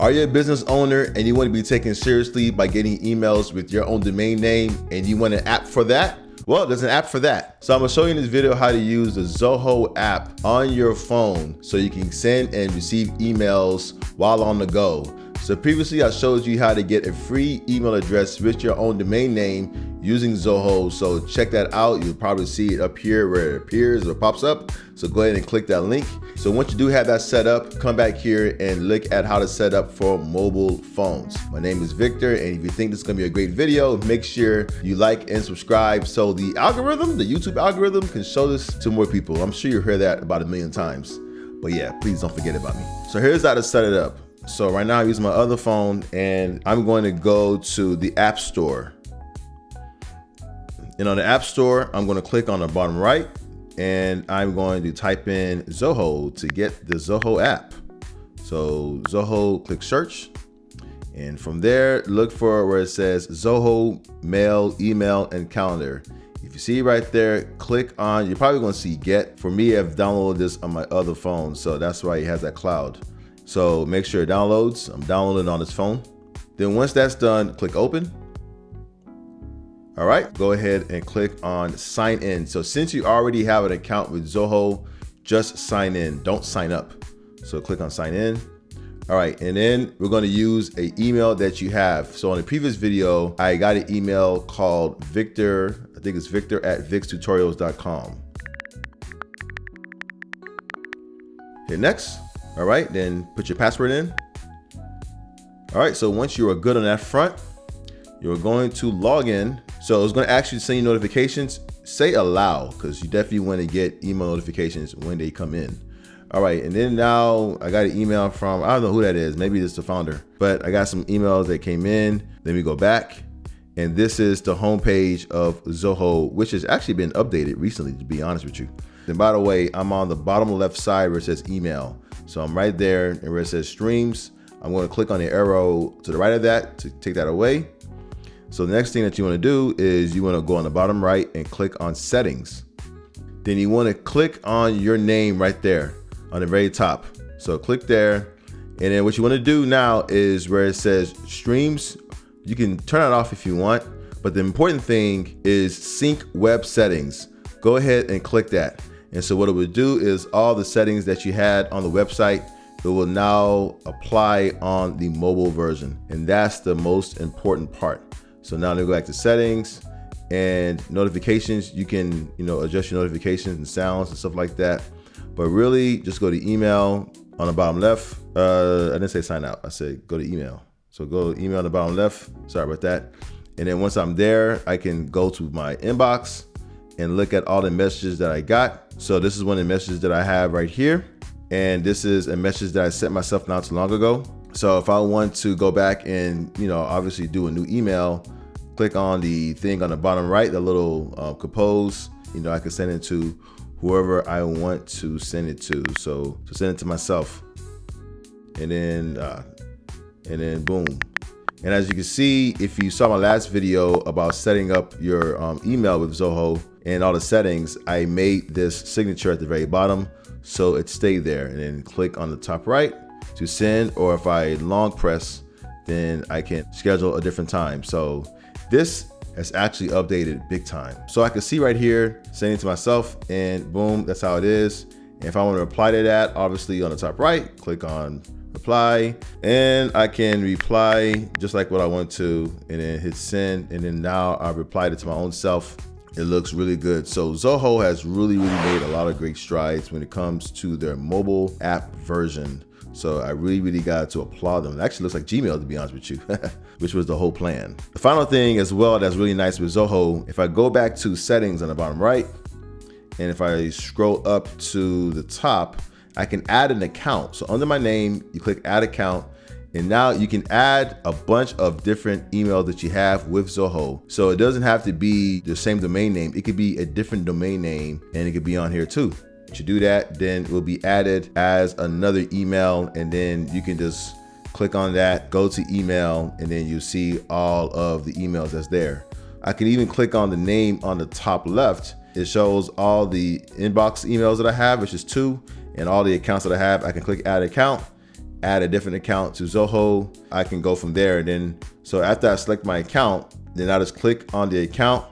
Are you a business owner and you want to be taken seriously by getting emails with your own domain name and you want an app for that? Well, there's an app for that. So I'm gonna show you in this video how to use the Zoho app on your phone so you can send and receive emails while on the go. So previously I showed you how to get a free email address with your own domain name using Zoho. So check that out. You'll probably see it up here where it appears or pops up. So go ahead and click that link. So once you do have that set up, come back here and look at how to set up for mobile phones. My name is Victor, and if you think this is gonna be a great video, make sure you like and subscribe so the algorithm, the YouTube algorithm, can show this to more people. I'm sure you heard that about 1,000,000 times. But yeah, please don't forget about me. So here's how to set it up. So right now I'm using my other phone and I'm going to go to the App Store. And on the App Store, I'm going to click on the bottom right and I'm going to type in Zoho to get the Zoho app. So Zoho, click search. And from there, look for where it says Zoho Mail, Email, and Calendar. If you see right there, click on, you're probably going to see Get. For me, I've downloaded this on my other phone, so that's why it has that cloud. So make sure it downloads. I'm downloading on this phone. Then once that's done, click open. All right, go ahead and click on sign in. So since you already have an account with Zoho, just sign in, don't sign up. So click on sign in. All right, and then we're going to use an email that you have. So on the previous video, I got an email called Victor, I think it's victor@vixtutorials.com. Hit next. All right, then put your password in. All right, so once you are good on that front, you're going to log in. So it's going to actually send you notifications. Say allow, because you definitely want to get email notifications when they come in. All right, and then now I got an email from, I don't know who that is, maybe it's the founder, but I got some emails that came in. Let me go back. And this is the homepage of Zoho, which has actually been updated recently, to be honest with you. And by the way, I'm on the bottom left side where it says email. So I'm right there and where it says streams. I'm going to click on the arrow to the right of that to take that away. So the next thing that you want to do is you want to go on the bottom right and click on settings. Then you want to click on your name right there on the very top. So click there. And then what you want to do now is where it says streams, you can turn it off if you want. But the important thing is sync web settings. Go ahead and click that. And so what it would do is all the settings that you had on the website, it will now apply on the mobile version. And that's the most important part. So now they go back to settings and notifications. You can, adjust your notifications and sounds and stuff like that. But really just go to email on the bottom left. I didn't say sign out. I said go to email. So go to email on the bottom left. Sorry about that. And then once I'm there, I can go to my inbox and look at all the messages that I got. So this is one of the messages that I have right here. And this is a message that I sent myself not too long ago. So if I want to go back and, obviously do a new email, click on the thing on the bottom right, the little compose, I can send it to whoever I want to send it to. So to send it to myself and then boom. And as you can see, if you saw my last video about setting up your email with Zoho and all the settings, I made this signature at the very bottom so it stayed there. And then click on the top right to send, or if I long press, then I can schedule a different time. So this has actually updated big time. So I can see right here, sending to myself, and boom, that's how it is. And if I want to reply to that, obviously on the top right, click on reply, and I can reply just like what I want to, and then hit send, and then now I've replied it to my own self. It looks really good. So Zoho has really made a lot of great strides when it comes to their mobile app version. So I really got to applaud them. It actually looks like Gmail, to be honest with you, which was the whole plan. The final thing as well that's really nice with Zoho, if I go back to settings on the bottom right, and if I scroll up to the top, I can add an account. So under my name, you click add account, and now you can add a bunch of different emails that you have with Zoho. So it doesn't have to be the same domain name. It could be a different domain name and it could be on here too. If you do that, then it will be added as another email, and then you can just click on that, go to email, and then you see all of the emails that's there. I can even click on the name on the top left. It shows all the inbox emails that I have, which is 2, and all the accounts that I have. I can click add account, add a different account to Zoho, I can go from there. And then, so after I select my account, then I just click on the account,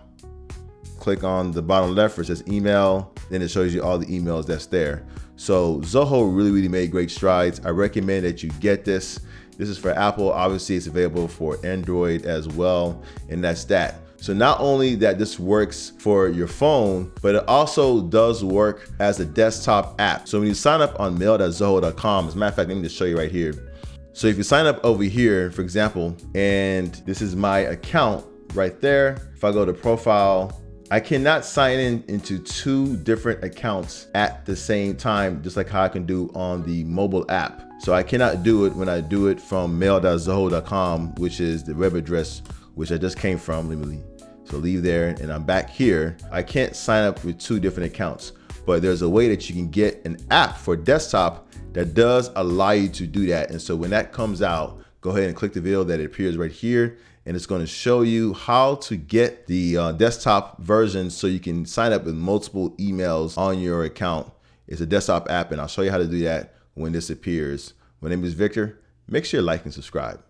click on the bottom left where it says email, then it shows you all the emails that's there. So Zoho really made great strides. I recommend that you get this. This is for Apple. Obviously, it's available for Android as well, and that's that. So not only that this works for your phone, but it also does work as a desktop app. So when you sign up on mail.zoho.com, as a matter of fact, let me just show you right here. So if you sign up over here, for example, and this is my account right there. If I go to profile, I cannot sign into 2 different accounts at the same time, just like how I can do on the mobile app. So I cannot do it when I do it from mail.zoho.com, which is the web address which I just came from. So leave there, and I'm back here. I can't sign up with 2 different accounts, but there's a way that you can get an app for desktop that does allow you to do that. And so when that comes out, go ahead and click the video that appears right here, and it's going to show you how to get the desktop version so you can sign up with multiple emails on your account. It's a desktop app, and I'll show you how to do that when this appears. My name is Victor. Make sure you like and subscribe.